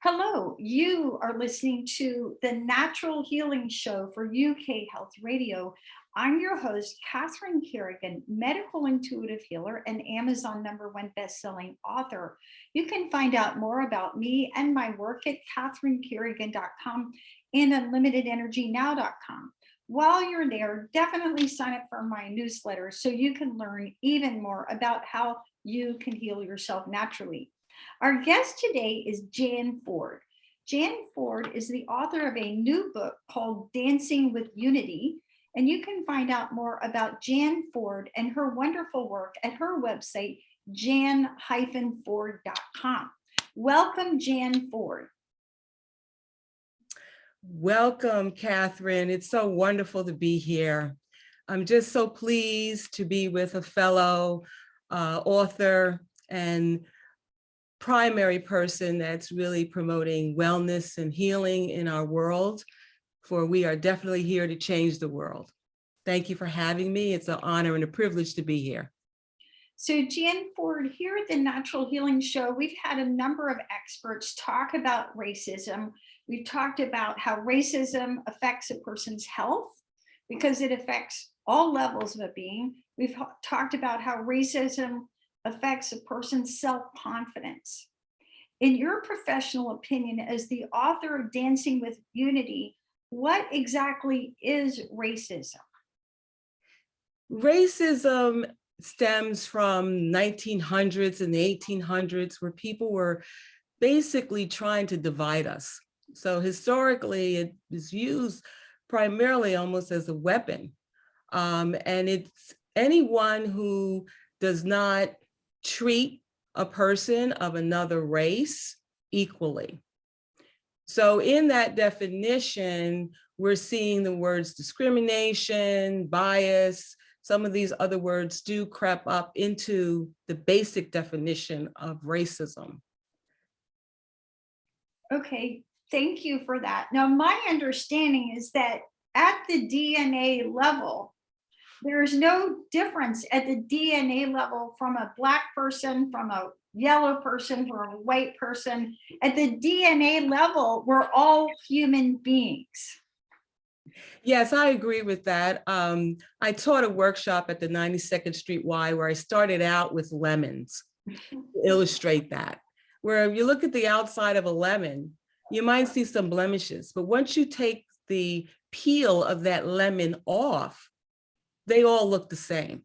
Hello, you are listening to the Natural Healing Show for UK Health Radio. I'm your host, Catherine Carrigan, medical intuitive healer and Amazon #1 best-selling author. You can find out more about me and my work at catherinecarrigan.com and unlimitedenergynow.com. While you're there, definitely sign up for my newsletter so you can learn even more about how you can heal yourself naturally. Our guest today is Jan Ford. Jan Ford is the author of a new book called Dancing with Unity, and you can find out more about Jan Ford and her wonderful work at her website, jan-ford.com. Welcome, Jan Ford. Welcome, Catherine. It's so wonderful to be here. I'm just so pleased to be with a fellow author and primary person that's really promoting wellness and healing in our world, for we are definitely here to change the world. Thank you for having me. It's an honor and a privilege to be here. So Jan Ford, here at the Natural Healing Show, we've had a number of experts talk about racism. We've talked about how racism affects a person's health because it affects all levels of a being. We've talked about how racism affects a person's self-confidence. In your professional opinion, as the author of Dancing with Unity, what exactly is racism? Racism stems from 1900s and the 1800s, where people were basically trying to divide us. So historically, it was used primarily almost as a weapon. And it's anyone who does not treat a person of another race equally. So in that definition, we're seeing the words discrimination, bias. Some of these other words do creep up into the basic definition of racism. Okay, thank you for that. Now, my understanding is that at the DNA level, there's no difference at the DNA level from a Black person, from a yellow person, from a white person. At the DNA level, we're all human beings. Yes, I agree with that. I taught a workshop at the 92nd Street Y where I started out with lemons to illustrate that. Where if you look at the outside of a lemon, you might see some blemishes, but once you take the peel of that lemon off, they all look the same.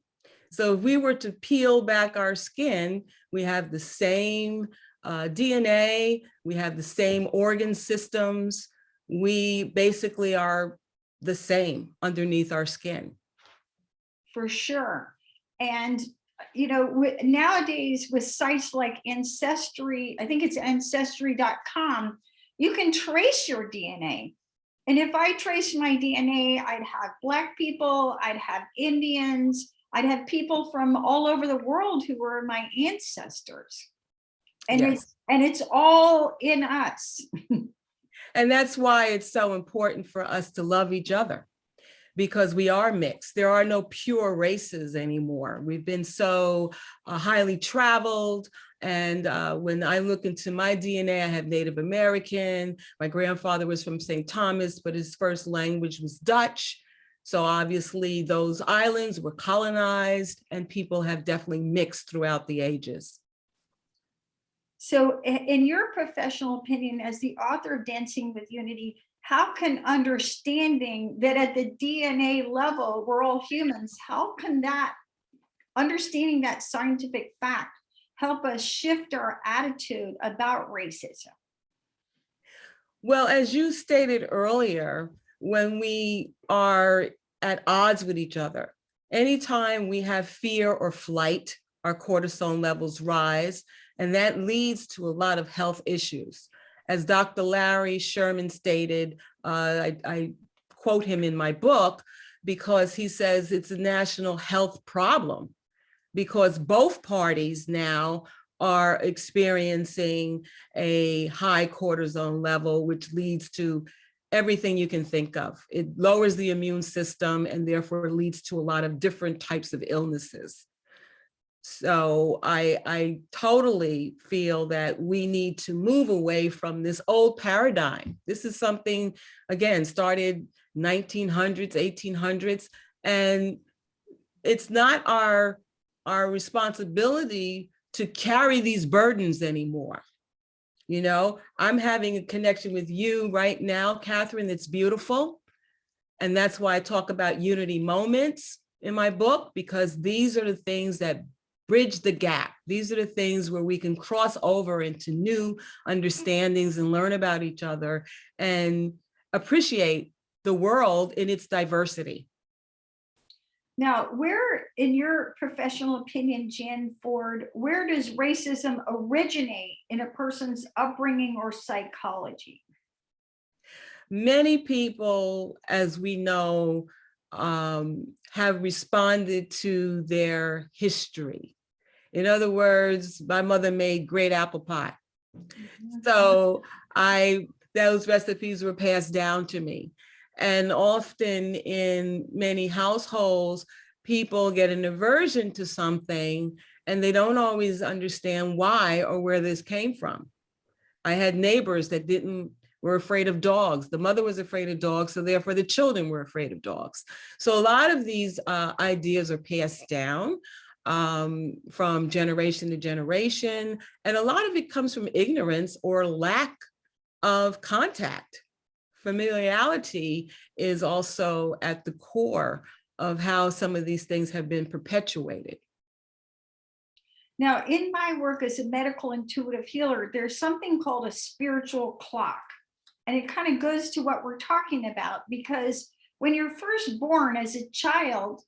So if we were to peel back our skin, we have the same DNA, we have the same organ systems. We basically are the same underneath our skin. For sure. And, you know, nowadays with sites like Ancestry, I think it's ancestry.com, you can trace your DNA. And if I trace my DNA, I'd have Black people, I'd have Indians, I'd have people from all over the world who were my ancestors. And Yes. it's all in us. And that's why it's so important for us to love each other, because we are mixed. There are no pure races anymore. We've been so highly traveled. And when I look into my DNA, I have Native American. My grandfather was from St. Thomas, but his first language was Dutch. So obviously those islands were colonized and people have definitely mixed throughout the ages. So in your professional opinion, as the author of Dancing with Unity, how can understanding that at the DNA level, we're all humans, how can that, understanding that scientific fact, help us shift our attitude about racism? Well, as you stated earlier, when we are at odds with each other, anytime we have fear or flight, our cortisol levels rise, and that leads to a lot of health issues. As Dr. Larry Sherman stated, I quote him in my book because he says it's a national health problem because both parties now are experiencing a high cortisol level, which leads to everything you can think of. It lowers the immune system and therefore leads to a lot of different types of illnesses. So I totally feel that we need to move away from this old paradigm. This is something, again, started 1900s, 1800s, and it's not our responsibility to carry these burdens anymore. You know, I'm having a connection with you right now, Catherine, that's beautiful. And that's why I talk about unity moments in my book, because these are the things that bridge the gap. These are the things where we can cross over into new understandings and learn about each other and appreciate the world in its diversity. Now, where, in your professional opinion, Jan Ford, where does racism originate in a person's upbringing or psychology? Many people, as we know, have responded to their history. In other words, my mother made great apple pie. So those recipes were passed down to me. And often in many households, people get an aversion to something and they don't always understand why or where this came from. I had neighbors that were afraid of dogs. The mother was afraid of dogs, so therefore the children were afraid of dogs. So a lot of these ideas are passed down from generation to generation. And a lot of it comes from ignorance or lack of contact. Familiarity is also at the core of how some of these things have been perpetuated. Now, in my work as a medical intuitive healer, there's something called a spiritual clock. And it kind of goes to what we're talking about, because when you're first born as a child,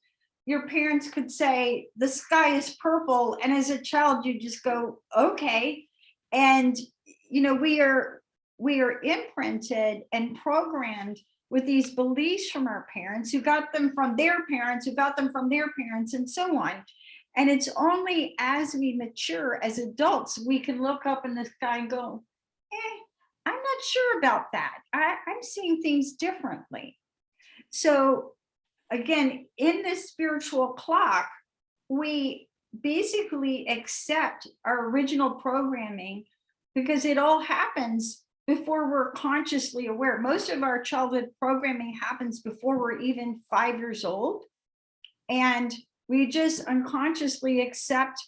your parents could say, the sky is purple. And as a child, you just go, okay. And, you know, we are imprinted and programmed with these beliefs from our parents, who got them from their parents, who got them from their parents, and so on. And it's only as we mature as adults, we can look up in the sky and go, I'm not sure about that. I'm seeing things differently. So again, in this spiritual clock, we basically accept our original programming because it all happens before we're consciously aware. Most of our childhood programming happens before we're even 5 years old. And we just unconsciously accept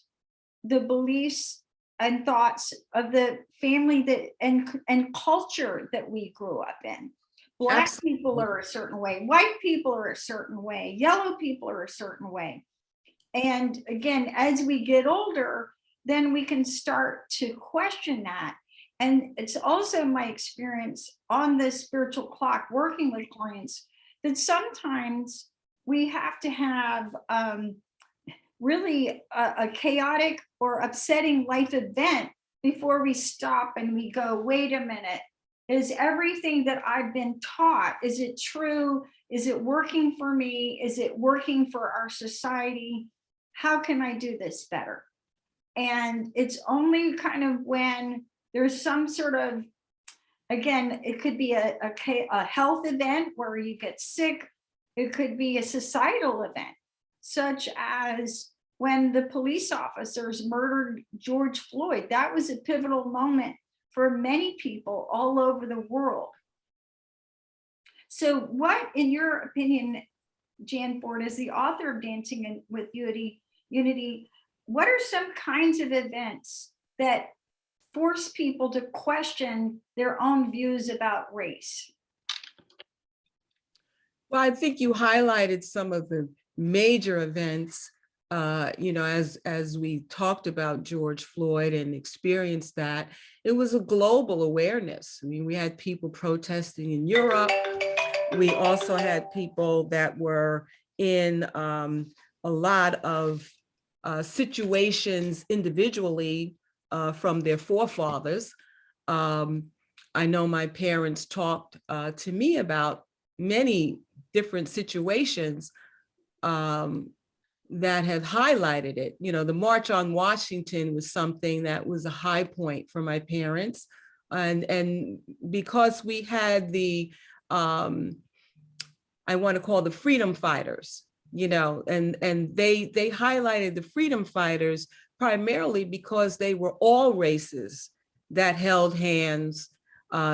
the beliefs and thoughts of the family that and culture that we grew up in. Black Absolutely. people are a certain way, white people are a certain way, yellow people are a certain way. And again, as we get older, then we can start to question that. And it's also my experience on this spiritual clock working with clients that sometimes we have to have really a chaotic or upsetting life event before we stop and we go, wait a minute, is everything that I've been taught, is it true? Is it working for me? Is it working for our society? How can I do this better? And it's only kind of when there's some sort of, again, it could be a health event where you get sick. It could be a societal event, such as when the police officers murdered George Floyd. That was a pivotal moment for many people all over the world. So what, in your opinion, Jan Ford, as the author of Dancing with Unity, what are some kinds of events that force people to question their own views about race? Well, I think you highlighted some of the major events, you know, as we talked about George Floyd and experienced that. It was a global awareness. I mean, we had people protesting in Europe. We also had people that were in a lot of situations individually from their forefathers. I know my parents talked to me about many different situations that have highlighted it. You know, the March on Washington was something that was a high point for my parents. And because we had the, I want to call the freedom fighters and they highlighted the freedom fighters primarily because they were all races that held hands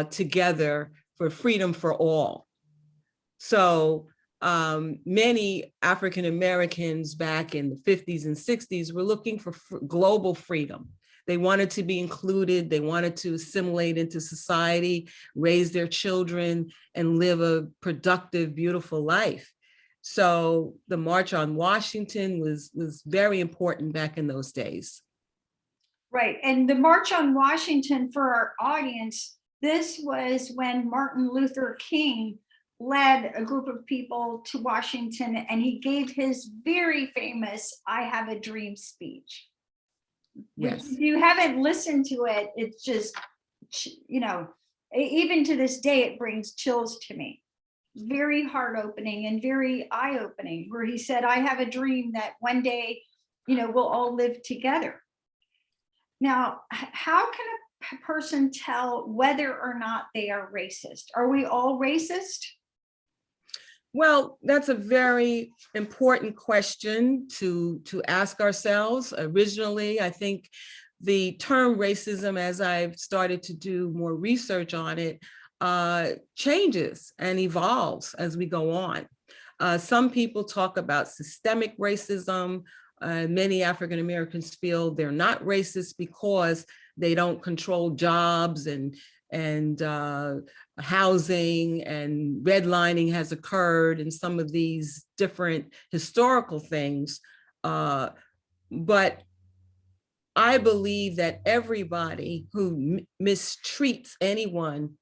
together for freedom for all. So many African Americans back in the 50s and 60s were looking for global freedom. They wanted to be included. They wanted to assimilate into society, raise their children, and live a productive, beautiful life. So the March on Washington was very important back in those days. Right. And the March on Washington, for our audience, this was when Martin Luther King led a group of people to Washington, and he gave his very famous "I Have a Dream" speech. Yes. If you haven't listened to it, it's just, even to this day, it brings chills to me. Very heart opening and very eye opening, where he said, "I have a dream that one day, we'll all live together." Now, how can a person tell whether or not they are racist? Are we all racist? Well, that's a very important question to ask ourselves. Originally, I think the term racism, as I've started to do more research on it, changes and evolves as we go on. Some people talk about systemic racism. Many African Americans feel they're not racist because they don't control jobs and housing, and redlining has occurred, and some of these different historical things. But I believe that everybody who mistreats anyone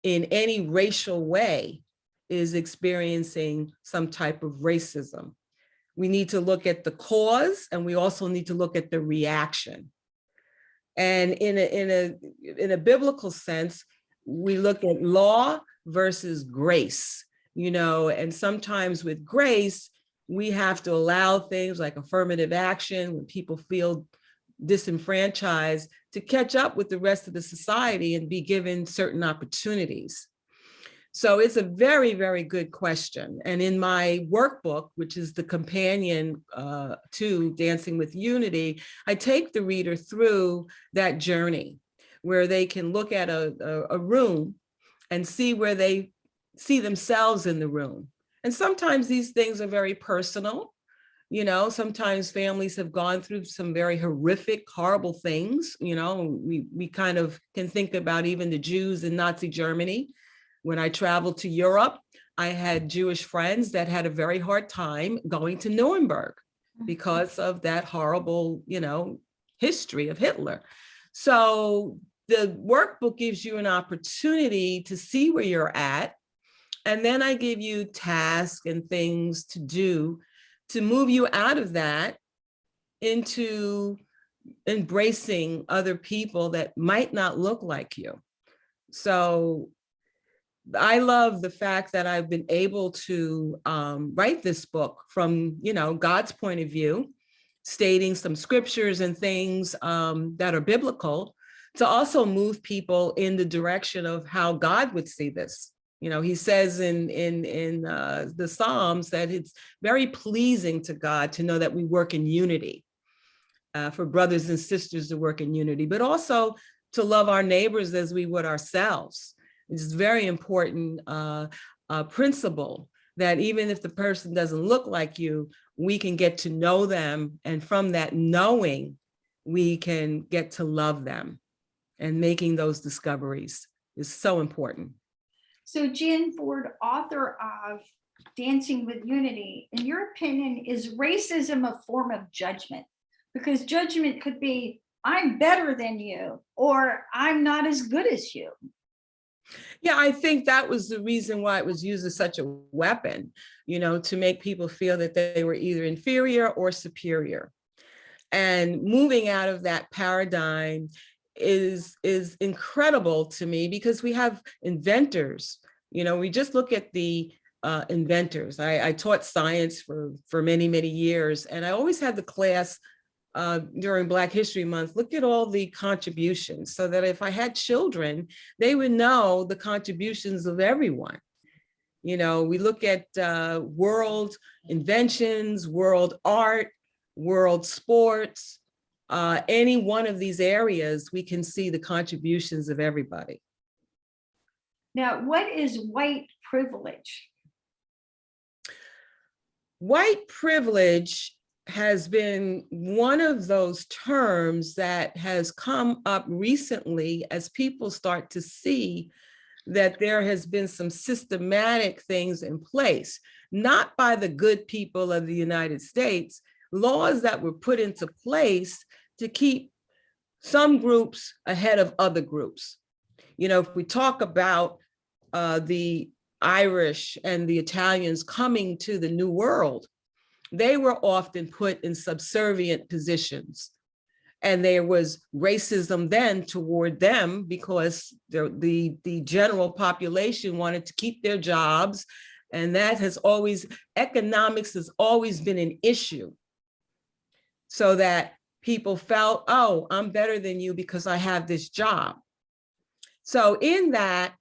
in any racial way is experiencing some type of racism. We need to look at the cause, and we also need to look at the reaction. And in a biblical sense, we look at law versus grace, and sometimes with grace, we have to allow things like affirmative action when people feel disenfranchised to catch up with the rest of the society and be given certain opportunities. So it's a very, very good question. And in my workbook, which is the companion to Dancing with Unity, I take the reader through that journey where they can look at a room and see where they see themselves in the room. And sometimes these things are very personal. Sometimes families have gone through some very horrific, horrible things. We kind of can think about even the Jews in Nazi Germany. When I traveled to Europe, I had Jewish friends that had a very hard time going to Nuremberg because of that horrible, history of Hitler. So the workbook gives you an opportunity to see where you're at. And then I give you tasks and things to do to move you out of that into embracing other people that might not look like you. So I love the fact that I've been able to write this book from, God's point of view, stating some scriptures and things that are biblical, to also move people in the direction of how God would see this. He says in the Psalms that it's very pleasing to God to know that we work in unity, for brothers and sisters to work in unity, but also to love our neighbors as we would ourselves. It's a very important principle that even if the person doesn't look like you, we can get to know them. And from that knowing, we can get to love them. And making those discoveries is so important. So Jan Ford, author of Dancing with Unity, in your opinion, is racism a form of judgment? Because judgment could be, I'm better than you, or I'm not as good as you. Yeah, I think that was the reason why it was used as such a weapon, to make people feel that they were either inferior or superior. And moving out of that paradigm is incredible to me, because we have inventors. We just look at the inventors. I taught science for many, many years, and I always had the class during Black History Month, look at all the contributions, so that if I had children, they would know the contributions of everyone. You know, we look at world inventions, world art, world sports, any one of these areas, we can see the contributions of everybody. Now, what is white privilege? White privilege has been one of those terms that has come up recently as people start to see that there has been some systematic things in place, not by the good people of the United States, laws that were put into place to keep some groups ahead of other groups. You know, if we talk about the Irish and the Italians coming to the New World, they were often put in subservient positions. And there was racism then toward them because the general population wanted to keep their jobs. And that has always, economics has always been an issue. So that people felt, oh, I'm better than you because I have this job. So in that,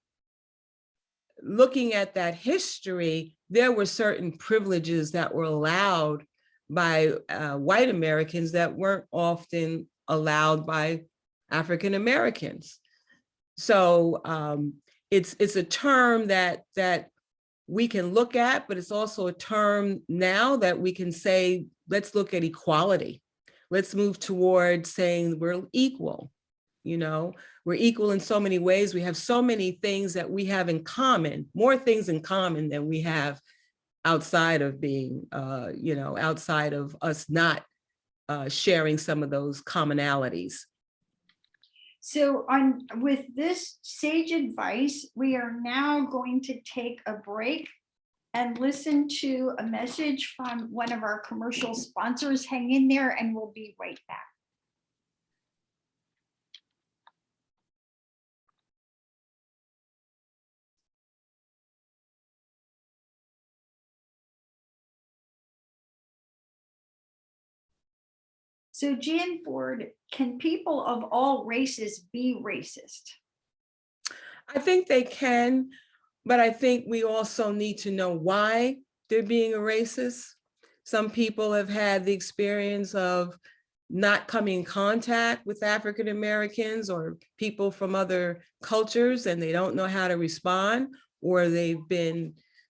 looking at that history, there were certain privileges that were allowed by white Americans that weren't often allowed by African Americans. So it's a term that we can look at, but it's also a term now that we can say, let's look at equality. Let's move toward saying we're equal. You know, we're equal in so many ways. We have so many things that we have in common, more things in common than we have outside of being, you know, outside of us not sharing some of those commonalities. So with this sage advice, we are now going to take a break and listen to a message from one of our commercial sponsors. Hang in there and we'll be right back. So Jan Ford, can people of all races be racist? I think they can, but I think we also need to know why they're being a racist. Some people have had the experience of not coming in contact with African Americans or people from other cultures, and they don't know how to respond, or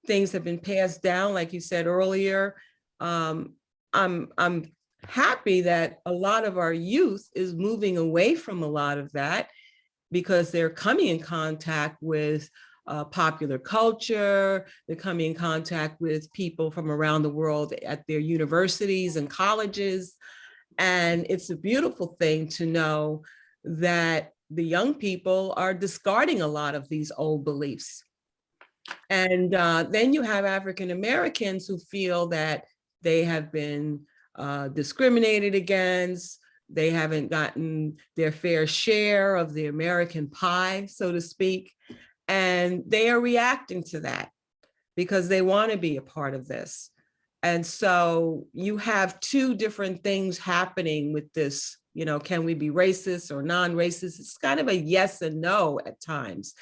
things have been passed down, like you said earlier. I'm happy that a lot of our youth is moving away from a lot of that because they're coming in contact with popular culture, they're coming in contact with people from around the world at their universities and colleges. And it's a beautiful thing to know that the young people are discarding a lot of these old beliefs. And then you have African Americans who feel that they have been discriminated against, they haven't gotten their fair share of the American pie, so to speak, and they are reacting to that because they want to be a part of this. And so you have two different things happening with this, you know, can we be racist or non-racist? It's kind of a yes and no at times.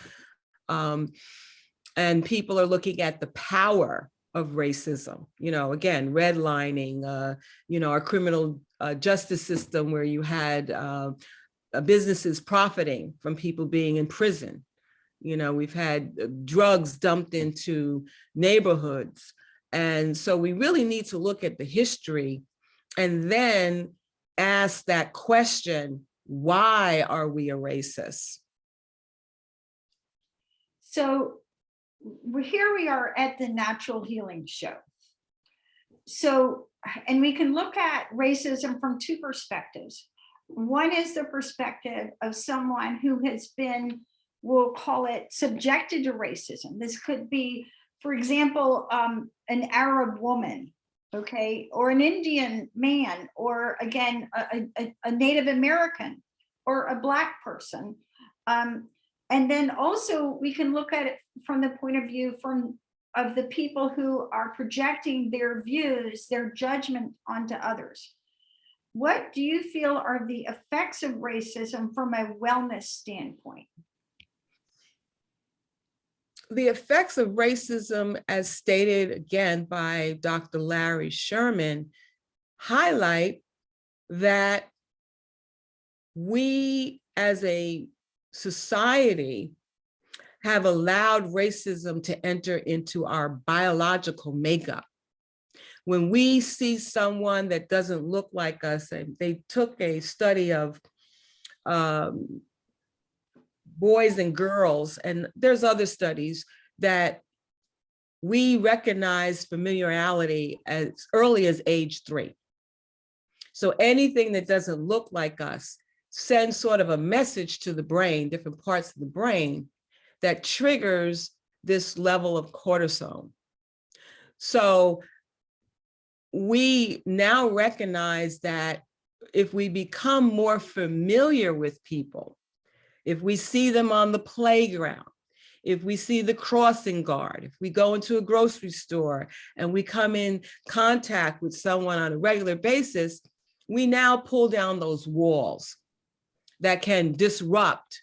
And people are looking at the power of racism, you know, again, redlining, you know, our criminal justice system where you had businesses profiting from people being in prison. You know, we've had drugs dumped into neighborhoods. And so we really need to look at the history and then ask that question, why are we a racist? So here we are at the Natural Healing Show. So, and we can look at racism from two perspectives. One is the perspective of someone who has been, we'll call it, subjected to racism. This could be, for example, an Arab woman, okay, or an Indian man, or again, a Native American, or a Black person. And then also we can look at it from the point of view of the people who are projecting their views, their judgment onto others. What do you feel are the effects of racism from a wellness standpoint? the effects of racism, as stated again by Dr. Larry Sherman, highlight that we as a society have allowed racism to enter into our biological makeup. When we see someone that doesn't look like us, and they took a study of boys and girls, and there's other studies that we recognize familiarity as early as age 3. So anything that doesn't look like us sends sort of a message to the brain, different parts of the brain, that triggers this level of cortisol. So we now recognize that if we become more familiar with people, if we see them on the playground, if we see the crossing guard, if we go into a grocery store and we come in contact with someone on a regular basis, we now pull down those walls that can disrupt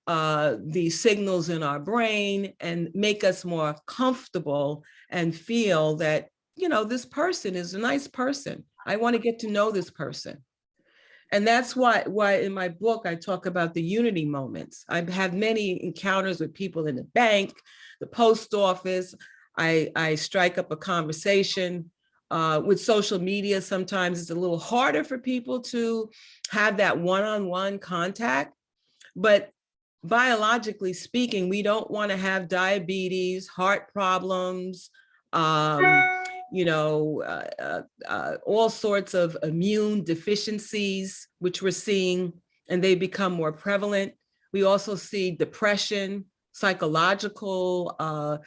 the signals in our brain and make us more comfortable and feel that, you know, this person is a nice person. I want to get to know this person. And that's why in my book, I talk about the unity moments. I've had many encounters with people in the bank, the post office. I strike up a conversation. With social media, sometimes it's a little harder for people to have that one-on-one contact. But biologically speaking, we don't want to have diabetes, heart problems, you know, all sorts of immune deficiencies, which we're seeing, and they become more prevalent. We also see depression, psychological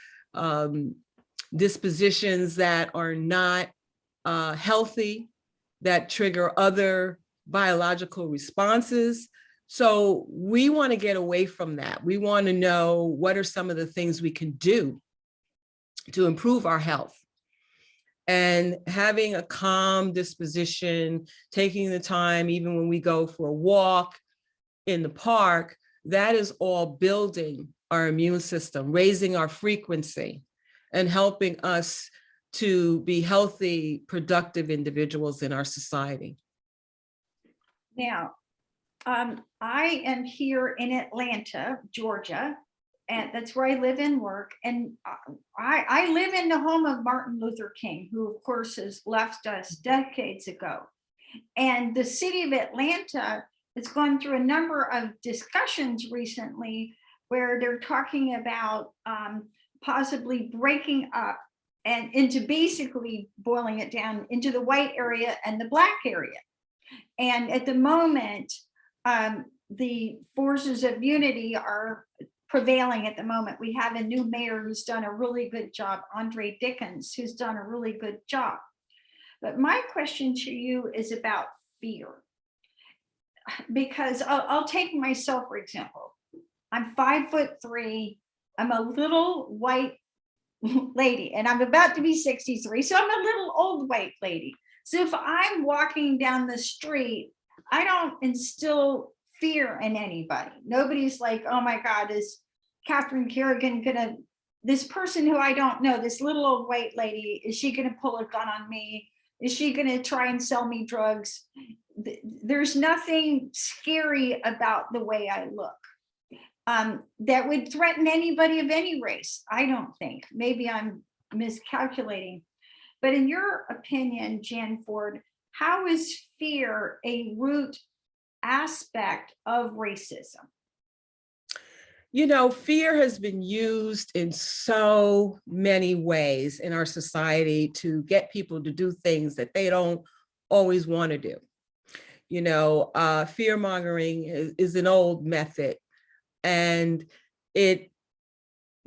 dispositions that are not healthy, that trigger other biological responses. So we want to get away from that. We want to know what are some of the things we can do to improve our health. And having a calm disposition, taking the time, even when we go for a walk in the park, that is all building our immune system, raising our frequency, and helping us to be healthy, productive individuals in our society. Now, I am here in Atlanta, Georgia, and that's where I live and work. And I live in the home of Martin Luther King, who of course has left us decades ago. And the city of Atlanta has gone through a number of discussions recently where they're talking about possibly breaking up and into basically boiling it down into the white area and the black area. And at the moment, the forces of unity are prevailing at the moment. We have a new mayor who's done a really good job, Andre Dickens, who's done a really good job. But my question to you is about fear. Because I'll take myself, for example. I'm 5'3". I'm a little white lady, and I'm about to be 63. So I'm a little old white lady. So if I'm walking down the street, I don't instill fear in anybody. Nobody's like, oh my God, is Catherine Carrigan gonna, this person who I don't know, this little old white lady, is she gonna pull a gun on me? Is she gonna try and sell me drugs? There's nothing scary about the way I look that would threaten anybody of any race, I don't think. Maybe I'm miscalculating. But in your opinion, Jan Ford, how is fear a root aspect of racism? You know, fear has been used in so many ways in our society to get people to do things that they don't always want to do. You know, fear mongering is an old method, and it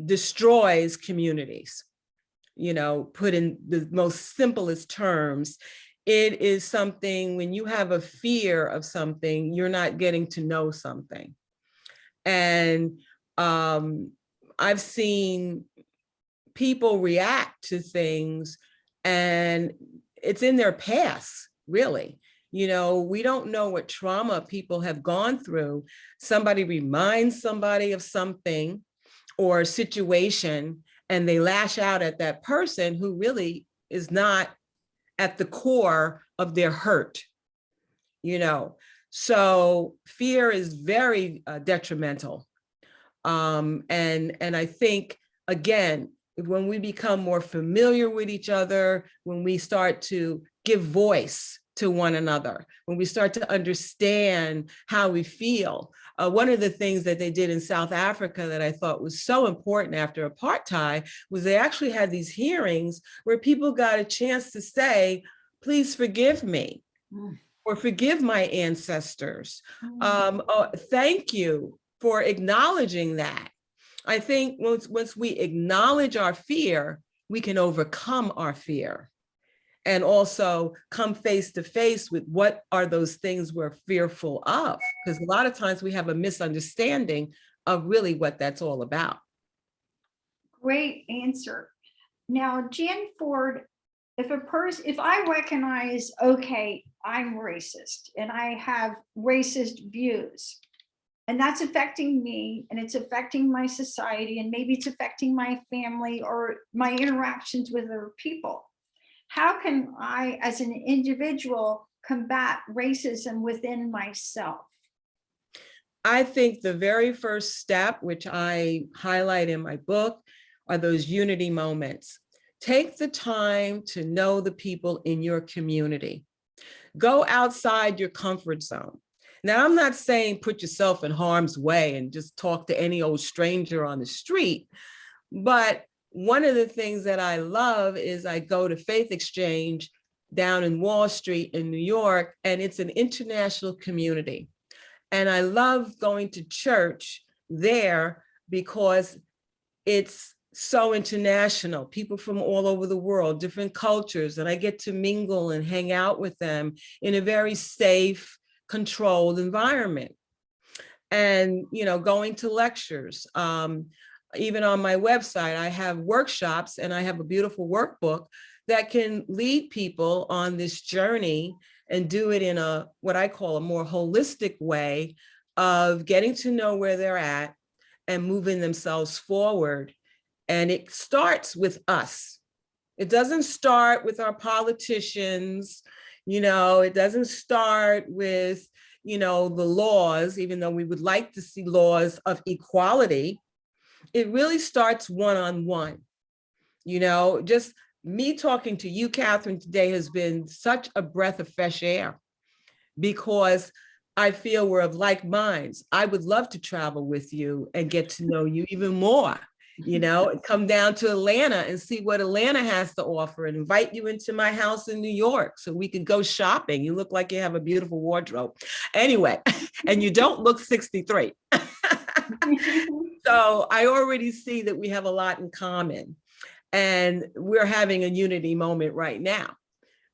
destroys communities. You know, put in the most simplest terms, it is something, when you have a fear of something, you're not getting to know something. And I've seen people react to things and it's in their past, really. You know, we don't know what trauma people have gone through. Somebody reminds somebody of something, or situation, and they lash out at that person who really is not at the core of their hurt, you know. So fear is very detrimental. And I think, again, when we become more familiar with each other, when we start to give voice to one another, when we start to understand how we feel. One of the things that they did in South Africa that I thought was so important after apartheid was they actually had these hearings where people got a chance to say, please forgive me, or forgive my ancestors. Thank you for acknowledging that. I think once we acknowledge our fear, we can overcome our fear and also come face to face with what are those things we're fearful of. Because a lot of times we have a misunderstanding of really what that's all about. Great answer. Now, Jan Ford, if I recognize, okay, I'm racist and I have racist views, and that's affecting me and it's affecting my society, and maybe it's affecting my family or my interactions with other people, how can I, as an individual, combat racism within myself? I think the very first step, which I highlight in my book, are those unity moments. Take the time to know the people in your community. Go outside your comfort zone. Now, I'm not saying put yourself in harm's way and just talk to any old stranger on the street, but one of the things that I love is I go to Faith Exchange down in Wall Street in New York, and it's an international community. And I love going to church there because it's so international, people from all over the world, different cultures, and I get to mingle and hang out with them in a very safe, controlled environment. And, you know, going to lectures, even on my website, I have workshops and I have a beautiful workbook that can lead people on this journey and do it in a, what I call a more holistic way of getting to know where they're at and moving themselves forward. And it starts with us. It doesn't start with our politicians, you know, it doesn't start with, you know, the laws, even though we would like to see laws of equality. It really starts one-on-one. You know, just me talking to you, Catherine, today has been such a breath of fresh air because I feel we're of like minds. I would love to travel with you and get to know you even more, you know, and come down to Atlanta and see what Atlanta has to offer and invite you into my house in New York so we could go shopping. You look like you have a beautiful wardrobe. Anyway, and you don't look 63. So I already see that we have a lot in common, and we're having a unity moment right now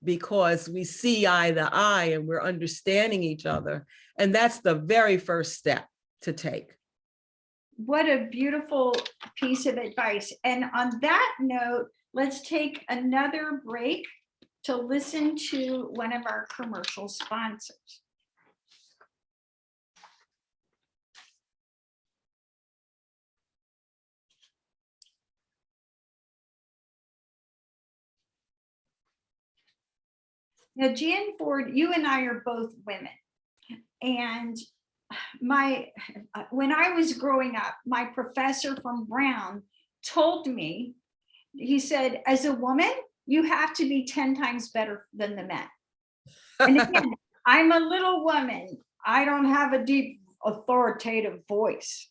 because we see eye to eye and we're understanding each other. And that's the very first step to take. What a beautiful piece of advice. And on that note, let's take another break to listen to one of our commercial sponsors. Now, Jan Ford, you and I are both women. And when I was growing up, my professor from Brown told me, he said, as a woman, you have to be 10 times better than the men. And again, I'm a little woman. I don't have a deep authoritative voice,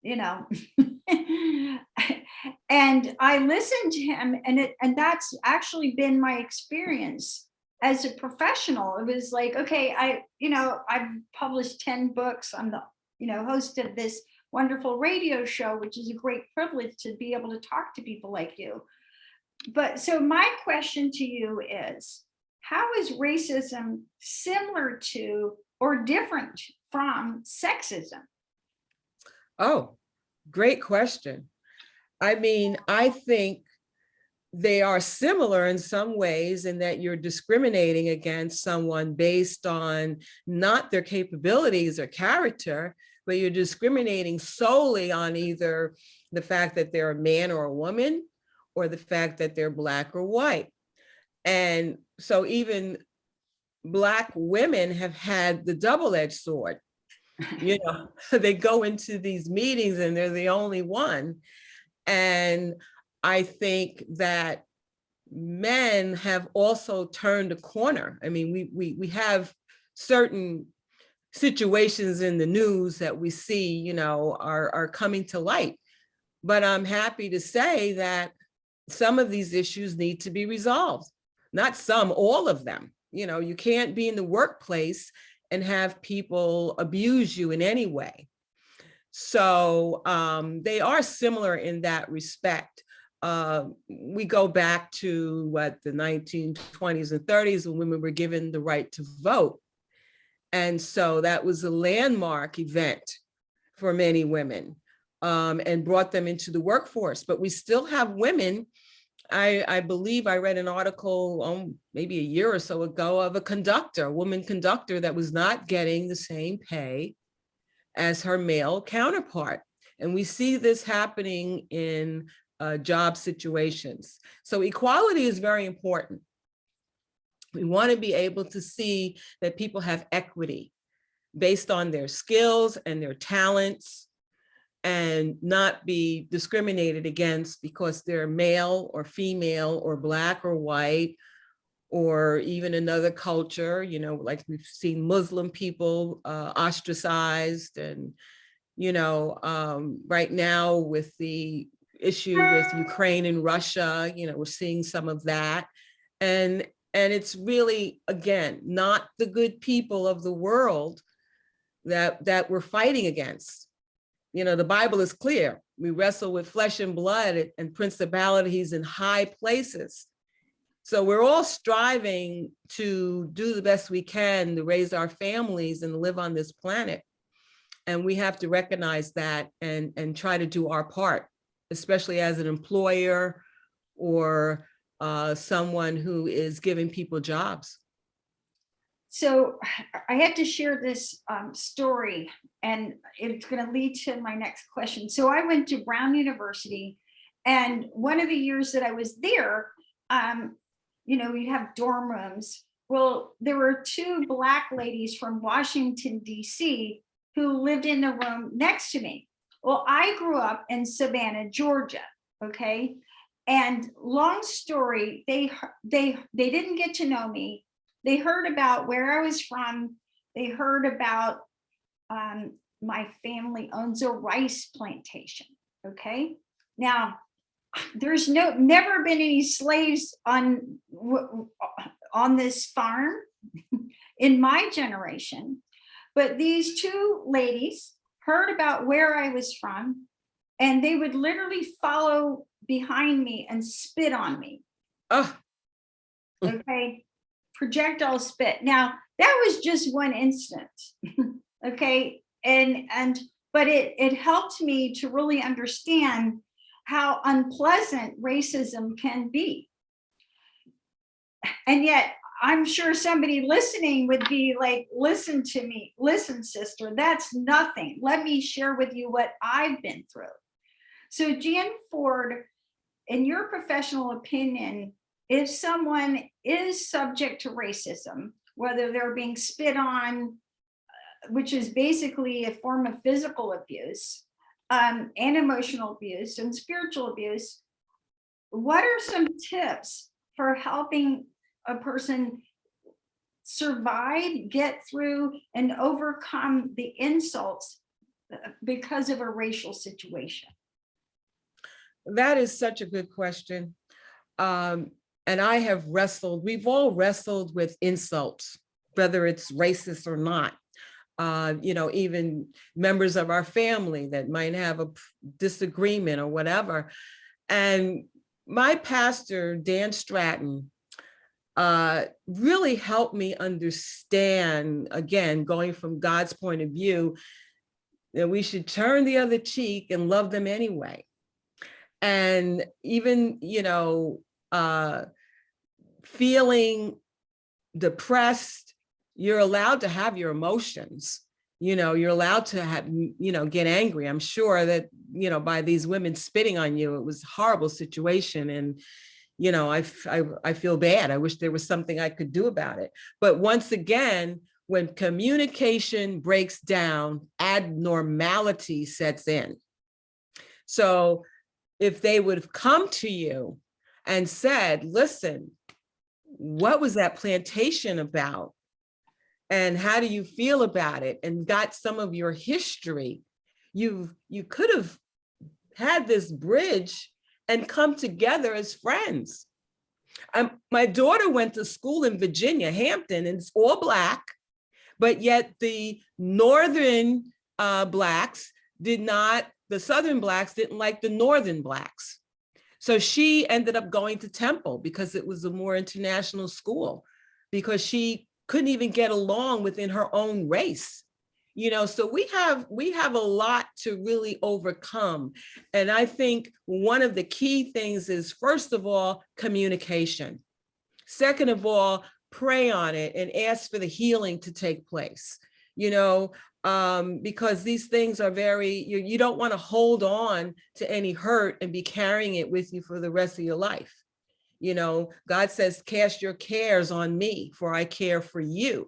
you know. And I listened to him, and that's actually been my experience as a professional. It was like, okay, I've published 10 books. I'm the, host of this wonderful radio show, which is a great privilege to be able to talk to people like you. But so my question to you is, how is racism similar to or different from sexism? Oh, great question. I mean, I think they are similar in some ways in that you're discriminating against someone based on not their capabilities or character, but you're discriminating solely on either the fact that they're a man or a woman, or the fact that they're Black or white. And so even Black women have had the double-edged sword. You know, they go into these meetings and they're the only one. And I think that men have also turned a corner. I mean, we have certain situations in the news that we see, you know, are coming to light. But I'm happy to say that some of these issues need to be resolved. Not some, all of them. You know, you can't be in the workplace and have people abuse you in any way. So they are similar in that respect. We go back to what, the 1920s and 30s, when women were given the right to vote. And so that was a landmark event for many women, and brought them into the workforce. But we still have women. I believe I read an article maybe a year or so ago of a woman conductor that was not getting the same pay as her male counterpart. And we see this happening in job situations. So equality is very important. We want to be able to see that people have equity based on their skills and their talents, and not be discriminated against because they're male or female or Black or white, or even another culture, you know, like we've seen Muslim people ostracized. And, you know, right now with the issue with Ukraine and Russia, you know, we're seeing some of that. And it's really, again, not the good people of the world that we're fighting against. You know, the Bible is clear. We wrestle with flesh and blood and principalities in high places. So we're all striving to do the best we can to raise our families and live on this planet. And we have to recognize that and try to do our part, especially as an employer or someone who is giving people jobs. So I had to share this story, and it's going to lead to my next question. So I went to Brown University, and one of the years that I was there, you know, we have dorm rooms. Well, there were two Black ladies from Washington, D.C. who lived in the room next to me. Well, I grew up in Savannah, Georgia, okay? And long story, they didn't get to know me. They heard about where I was from. They heard about my family owns a rice plantation, okay? Now, there's never been any slaves on this farm in my generation, but these two ladies heard about where I was from, and they would literally follow behind me and spit on me. Oh. Okay, projectile spit. Now that was just one instance. Okay, but it helped me to really understand how unpleasant racism can be. And yet I'm sure somebody listening would be like, listen to me, listen, sister, that's nothing. Let me share with you what I've been through. So Jan Ford, in your professional opinion, if someone is subject to racism, whether they're being spit on, which is basically a form of physical abuse, and emotional abuse and spiritual abuse, what are some tips for helping a person survive, get through, and overcome the insults because of a racial situation? That is such a good question. And I have wrestled, we've all wrestled with insults, whether it's racist or not. You know, even members of our family that might have a disagreement or whatever. And my pastor, Dan Stratton, really helped me understand, again, going from God's point of view, that we should turn the other cheek and love them anyway. And even, you know, feeling depressed, you're allowed to have your emotions. You're allowed to have, get angry. I'm sure that, by these women spitting on you, it was a horrible situation. And, I feel bad. I wish there was something I could do about it. But once again, when communication breaks down, abnormality sets in. So if they would have come to you and said, listen, what was that plantation about? And how do you feel about it? And got some of your history, you could have had this bridge and come together as friends. My daughter went to school in Virginia, Hampton, and it's all Black, but yet the Northern Blacks the Southern Blacks didn't like the Northern Blacks. So she ended up going to Temple because it was a more international school, because she couldn't even get along within her own race. So we have a lot to really overcome. And I think one of the key things is, first of all, communication. Second of all, pray on it and ask for the healing to take place, because these things are you don't want to hold on to any hurt and be carrying it with you for the rest of your life. God says, cast your cares on me, for I care for you.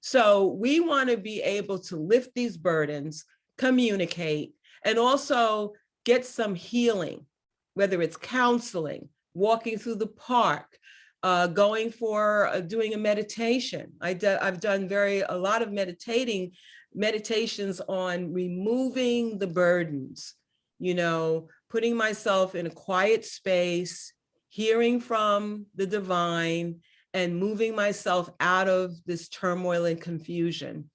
So we want to be able to lift these burdens, communicate, and also get some healing, whether it's counseling, walking through the park, going for doing a meditation. I've done a lot of meditations on removing the burdens, putting myself in a quiet space, hearing from the divine, and moving myself out of this turmoil and confusion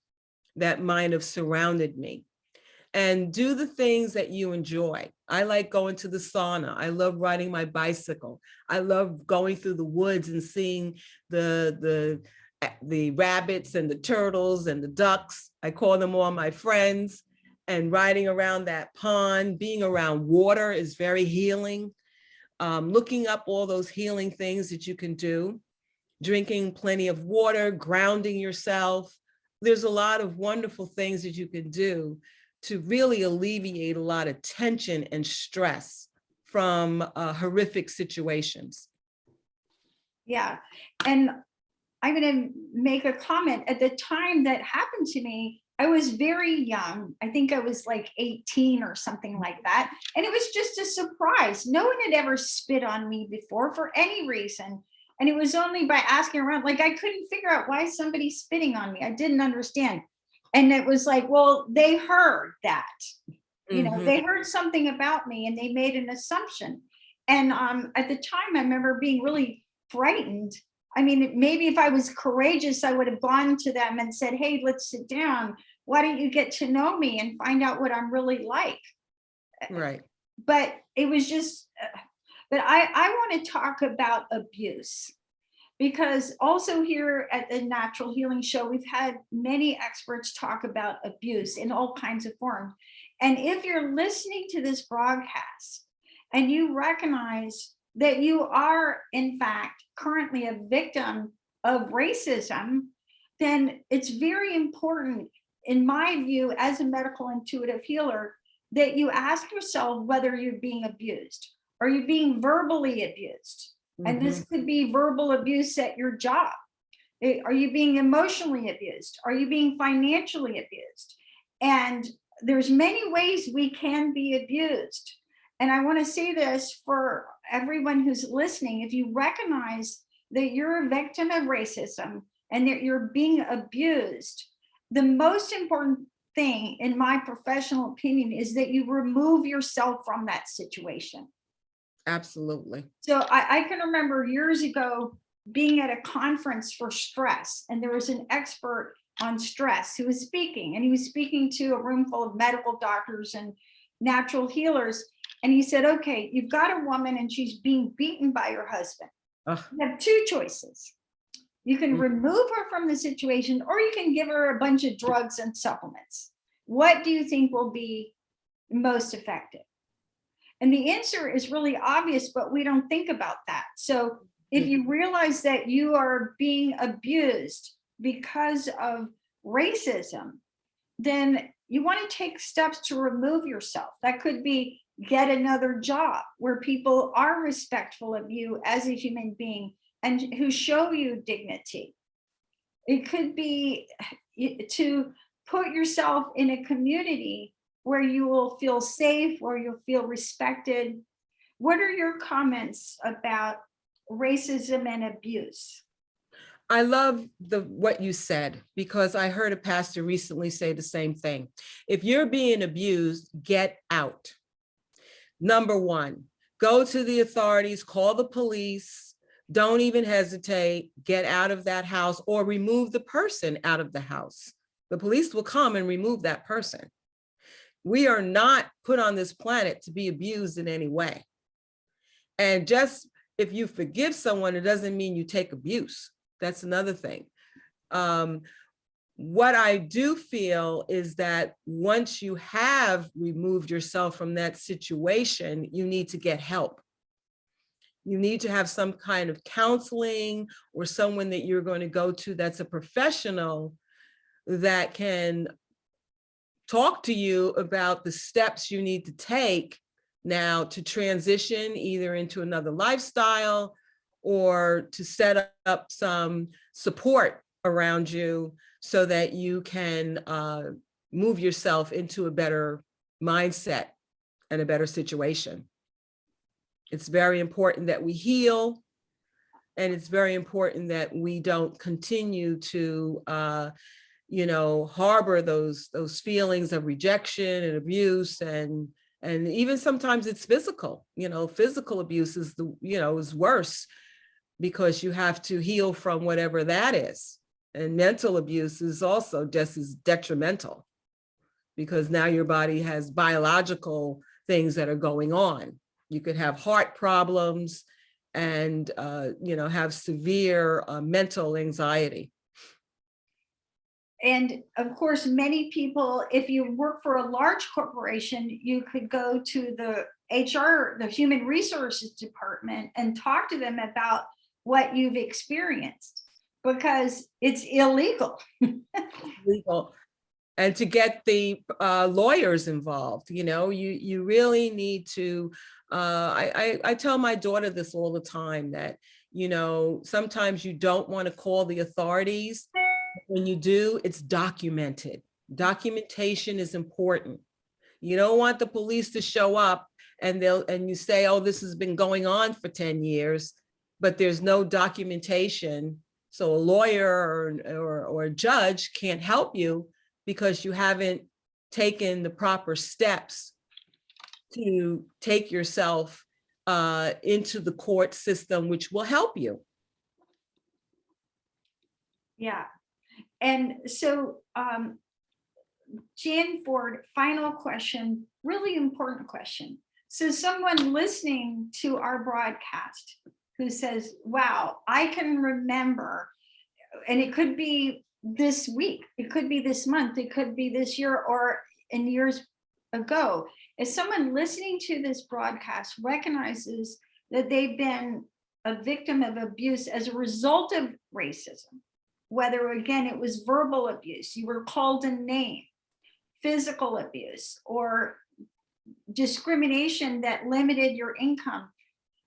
that might have surrounded me. And do the things that you enjoy. I like going to the sauna. I love riding my bicycle. I love going through the woods and seeing the rabbits and the turtles and the ducks. I call them all my friends. And riding around that pond, being around water is very healing. Looking up all those healing things that you can do. Drinking plenty of water, grounding yourself. There's a lot of wonderful things that you can do to really alleviate a lot of tension and stress from horrific situations. Yeah. And I'm going to make a comment. At the time that happened to me, I was very young. I think I was like 18 or something like that. And it was just a surprise. No one had ever spit on me before for any reason. And it was only by asking around, like I couldn't figure out why somebody's spitting on me. I didn't understand. And it was like, well, they heard that, they heard something about me and they made an assumption. And at the time, I remember being really frightened. I mean, maybe if I was courageous, I would have gone to them and said, hey, let's sit down. Why don't you get to know me and find out what I'm really like? Right. But it was just, but I want to talk about abuse. Because also here at the Natural Healing Show, we've had many experts talk about abuse in all kinds of forms. And if you're listening to this broadcast and you recognize that you are, in fact, currently a victim of racism, then it's very important, in my view, as a medical intuitive healer, that you ask yourself whether you're being abused. Are you being verbally abused? And this could be verbal abuse at your job. Are you being emotionally abused? Are you being financially abused? And there's many ways we can be abused. And I want to say this for everyone who's listening. If you recognize that you're a victim of racism and that you're being abused, the most important thing, in my professional opinion, is that you remove yourself from that situation. Absolutely. So I can remember years ago being at a conference for stress, and there was an expert on stress who was speaking, and he was speaking to a room full of medical doctors and natural healers. And he said, okay, you've got a woman and she's being beaten by her husband. You have two choices. You can remove her from the situation, or you can give her a bunch of drugs and supplements. What do you think will be most effective? And the answer is really obvious, but we don't think about that. So if you realize that you are being abused because of racism, then you want to take steps to remove yourself. That could be get another job where people are respectful of you as a human being and who show you dignity. It could be to put yourself in a community where you will feel safe, where you'll feel respected. What are your comments about racism and abuse? I love what you said, because I heard a pastor recently say the same thing. If you're being abused, get out. Number one, go to the authorities, call the police, don't even hesitate, get out of that house or remove the person out of the house. The police will come and remove that person. We are not put on this planet to be abused in any way. And just if you forgive someone, it doesn't mean you take abuse. That's another thing. What I do feel is that once you have removed yourself from that situation, you need to get help. You need to have some kind of counseling or someone that you're going to go to that's a professional that can talk to you about the steps you need to take now to transition either into another lifestyle or to set up some support around you so that you can move yourself into a better mindset and a better situation. It's very important that we heal, and it's very important that we don't continue to harbor those feelings of rejection and abuse, and even sometimes it's physical. Physical abuse is is worse, because you have to heal from whatever that is. And mental abuse is also just as detrimental, because now your body has biological things that are going on. You could have heart problems and have severe mental anxiety. And of course, many people, if you work for a large corporation, you could go to the HR, the human resources department, and talk to them about what you've experienced, because it's illegal. Legal. And to get the lawyers involved, you really need to, I tell my daughter this all the time, that, sometimes you don't want to call the authorities. When you do, it's documented. Documentation is important. You don't want the police to show up and you say, oh, this has been going on for 10 years, but there's no documentation. So a lawyer or a judge can't help you because you haven't taken the proper steps to take yourself into the court system, which will help you. Yeah. And so, Jan Ford, final question, really important question. So someone listening to our broadcast who says, wow, I can remember, and it could be this week, it could be this month, it could be this year or in years ago. If someone listening to this broadcast recognizes that they've been a victim of abuse as a result of racism, whether again, it was verbal abuse, you were called a name, physical abuse, or discrimination that limited your income,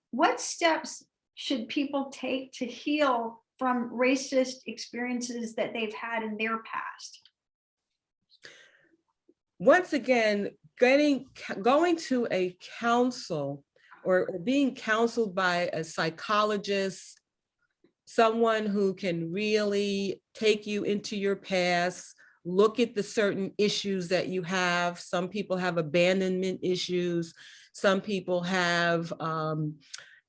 what steps should people take to heal from racist experiences that they've had in their past? Once again, going to a counsel or being counseled by a psychologist, someone who can really take you into your past, look at the certain issues that you have. Some people have abandonment issues. Some people have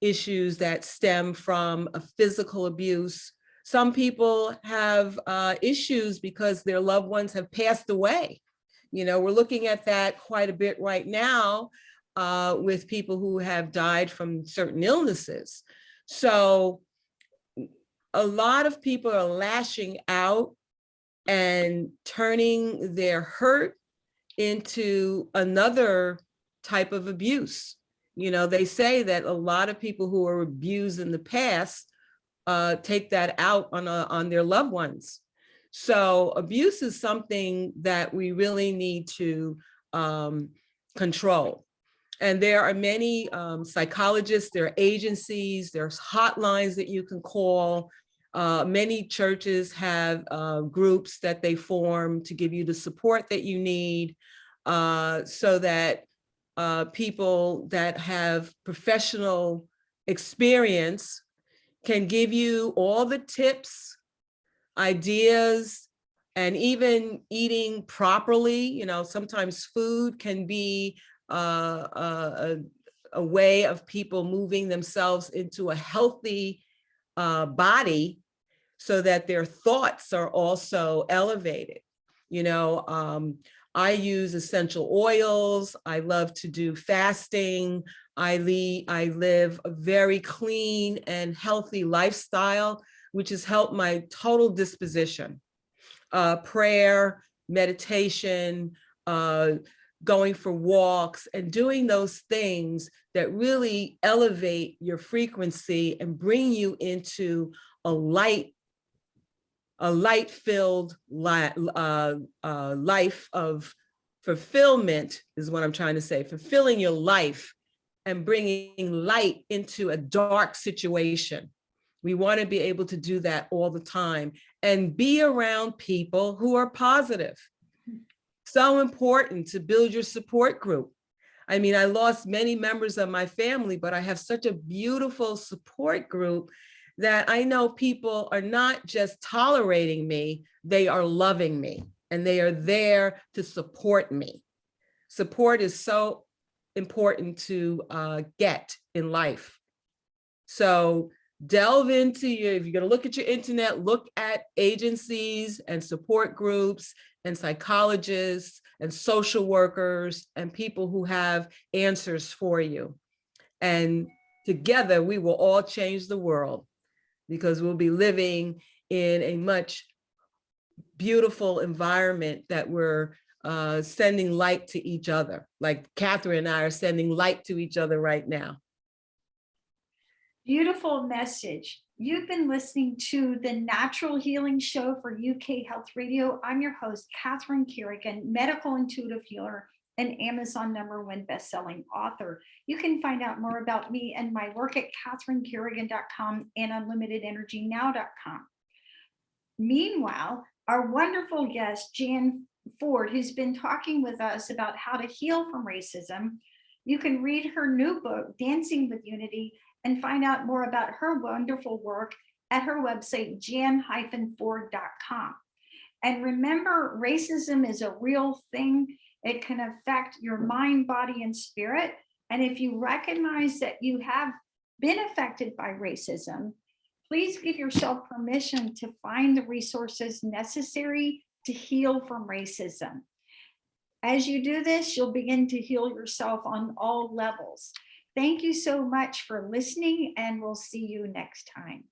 issues that stem from a physical abuse. Some people have issues because their loved ones have passed away. We're looking at that quite a bit right now with people who have died from certain illnesses. So a lot of people are lashing out and turning their hurt into another type of abuse. They say that a lot of people who are abused in the past take that out on their loved ones. So abuse is something that we really need to control. And there are many psychologists, there are agencies, there's hotlines that you can call. Many churches have groups that they form to give you the support that you need, so that people that have professional experience can give you all the tips, ideas, and even eating properly. You know, sometimes food can be a way of people moving themselves into a healthy body, so that their thoughts are also elevated. You know, I use essential oils. I love to do fasting. I live a very clean and healthy lifestyle, which has helped my total disposition. Prayer, meditation, going for walks, and doing those things that really elevate your frequency and bring you into a light-filled life of fulfillment, is what I'm trying to say, fulfilling your life and bringing light into a dark situation. We want to be able to do that all the time and be around people who are positive. So important to build your support group. I mean, I lost many members of my family, but I have such a beautiful support group that I know people are not just tolerating me, they are loving me, and they are there to support me. Support is so important to get in life. So delve into if you're going to look at your internet, look at agencies and support groups and psychologists and social workers and people who have answers for you. And together we will all change the world, because we'll be living in a much beautiful environment that we're sending light to each other. Like Catherine and I are sending light to each other right now. Beautiful message. You've been listening to the Natural Healing Show for UK Health Radio. I'm your host, Catherine Carrigan, medical intuitive healer and Amazon #1 bestselling author. You can find out more about me and my work at catherinecarrigan.com and unlimitedenergynow.com. Meanwhile, our wonderful guest, Jan Ford, who's been talking with us about how to heal from racism. You can read her new book, Dancing with Unity, and find out more about her wonderful work at her website, jan-ford.com. And remember, racism is a real thing. It can affect your mind, body, and spirit. And if you recognize that you have been affected by racism, please give yourself permission to find the resources necessary to heal from racism. As you do this, you'll begin to heal yourself on all levels. Thank you so much for listening, and we'll see you next time.